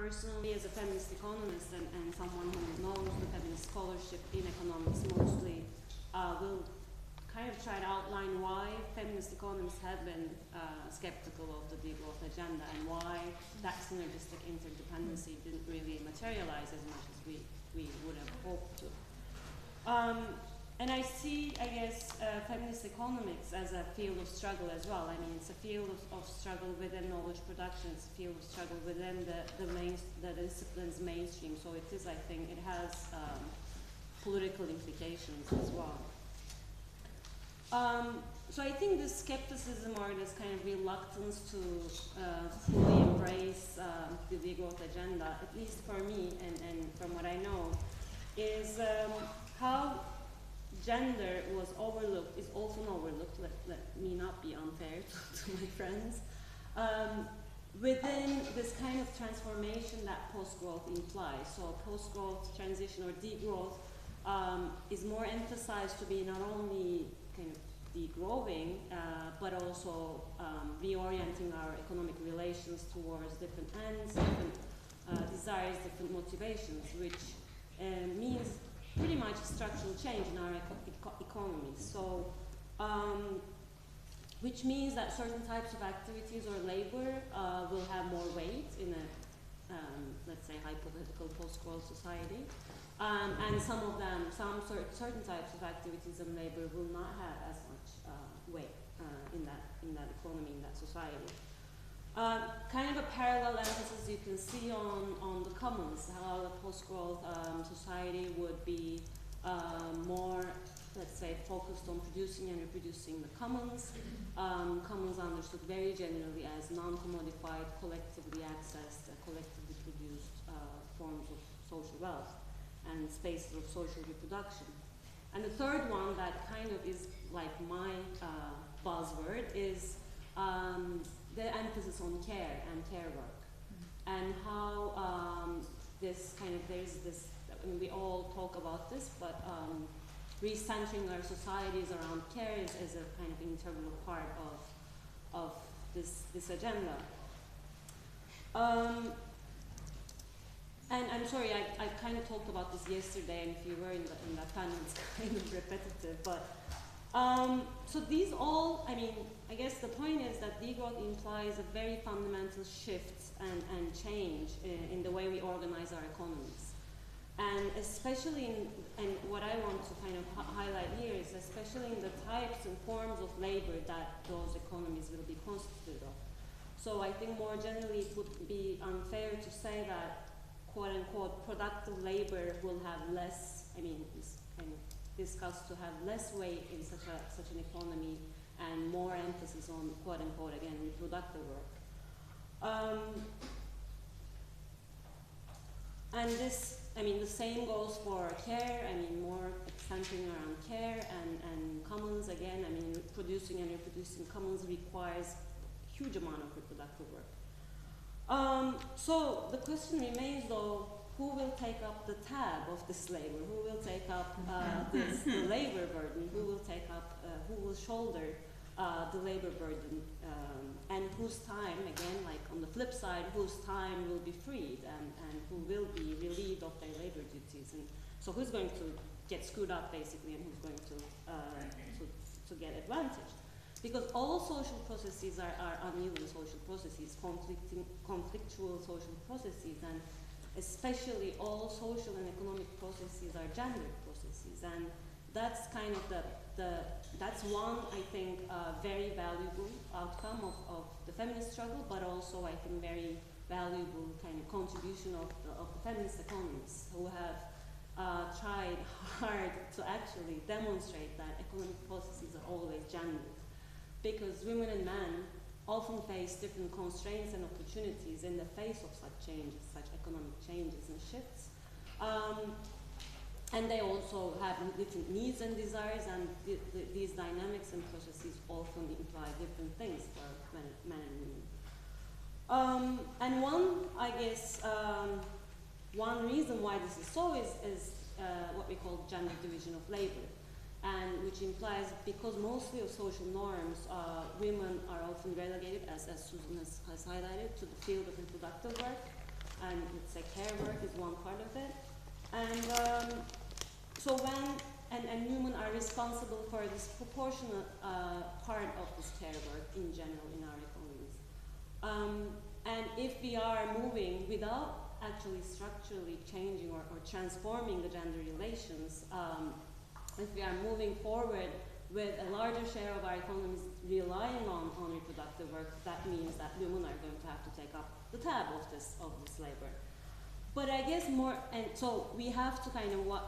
personally, as a feminist economist and someone who knows the feminist scholarship in economics mostly, will kind of try to outline why feminist economists have been skeptical of the degrowth agenda and why that synergistic interdependency didn't really materialize as much as we would have hoped to. And I see, I guess, feminist economics as a field of struggle as well. I mean, it's a field of struggle within knowledge production. It's a field of struggle within the discipline's mainstream. So it is, I think, it has political implications as well. So I think this skepticism or this kind of reluctance to fully embrace the degrowth agenda, at least for me and from what I know, is how gender was overlooked, is often overlooked, let me not be unfair to my friends, within this kind of transformation that post-growth implies. So post-growth transition or degrowth is more emphasized to be not only kind of degrowing, but also reorienting our economic relations towards different ends, different desires, different motivations, which means pretty much structural change in our economy. So, which means that certain types of activities or labor will have more weight in a, let's say, hypothetical post-growth society. And some of them, certain types of activities and labor will not have as much weight in that economy, in that society. Kind of a parallel emphasis you can see on the commons, how the post-growth society would be more, let's say, focused on producing and reproducing the commons. Commons understood very generally as non-commodified, collectively accessed, collectively produced forms of social wealth and spaces of social reproduction. And the third one that kind of is like my buzzword is the emphasis on care and care work, and how this kind of, there's this, I mean, we all talk about this, but recentering our societies around care is a kind of integral part of this agenda. And I'm sorry, I kind of talked about this yesterday, and if you were in that panel, it's kind of repetitive, but so these all, I mean, I guess the point is that degrowth implies a very fundamental shift and change in the way we organize our economies. And especially and what I want to kind of highlight here is especially in the types and forms of labor that those economies will be constituted of. So I think more generally it would be unfair to say that quote-unquote productive labor will have less, I mean, it's kind of discussed to have less weight in such an economy and more emphasis on quote-unquote, again, reproductive work. And this, I mean, the same goes for care. I mean, more centering around care and commons. Again, I mean, producing and reproducing commons requires a huge amount of reproductive work. So the question remains, though, who will take up the tab of this labor? Who will take up the labor burden? Who will take up, who will shoulder the labor burden? And whose time, again, like on the flip side, whose time will be freed and who will be relieved of their labor duties? And so who's going to get screwed up, basically, and who's going to get advantage? Because all social processes are uneven social processes, conflictual social processes, and especially all social and economic processes are gendered processes. And that's kind of that's one, I think, very valuable outcome of the feminist struggle, but also, I think, very valuable kind of contribution of the feminist economists who have tried hard to actually demonstrate that economic processes are always gendered. Because women and men often face different constraints and opportunities in the face of such changes, such economic changes and shifts. And they also have different needs and desires, and these dynamics and processes often imply different things for men and women. And one, I guess, one reason why this is so is what we call gender division of labor. And which implies, because mostly of social norms, women are often relegated, as Susan has highlighted, to the field of reproductive work. and let's say care work is one part of it. And so when, and women are responsible for this proportionate part of this care work in general in our economies. And if we are moving without actually structurally changing or transforming the gender relations, if we are moving forward with a larger share of our economies relying on reproductive work, that means that women are going to have to take up the tab of this labor. But I guess more, and so we have to kind of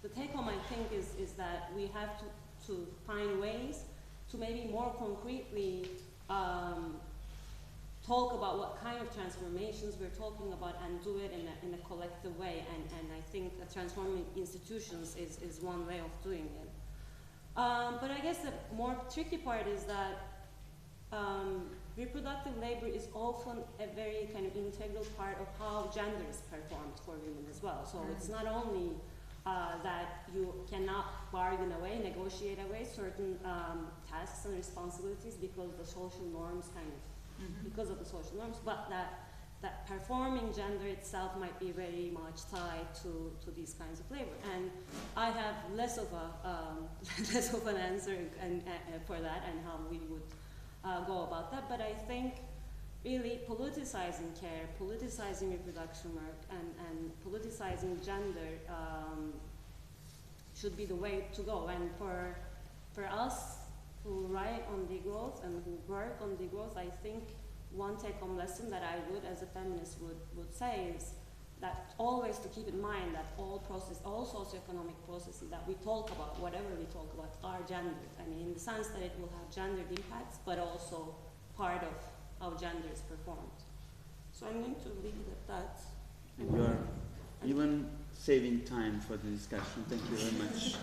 the take home I think is that we have to find ways to maybe more concretely talk about what kind of transformations we're talking about and do it in a collective way. And I think transforming institutions is one way of doing it. But I guess the more tricky part is that reproductive labor is often a very kind of integral part of how gender is performed for women as well. So it's not only that you cannot bargain away, negotiate away certain tasks and responsibilities because the social norms because of the social norms, but that performing gender itself might be very much tied to these kinds of labor. And I have less of an answer for that and how we would go about that. But I think really politicizing care, politicizing reproduction work, and politicizing gender should be the way to go. And for us who write on degrowth and who work on degrowth, I think one take-home lesson that I would, as a feminist, would say is that always to keep in mind that all socioeconomic processes that we talk about, whatever we talk about, are gendered. I mean, in the sense that it will have gendered impacts, but also part of how gender is performed. So I'm going to leave it at that. And you are even saving time for the discussion. Thank you very much.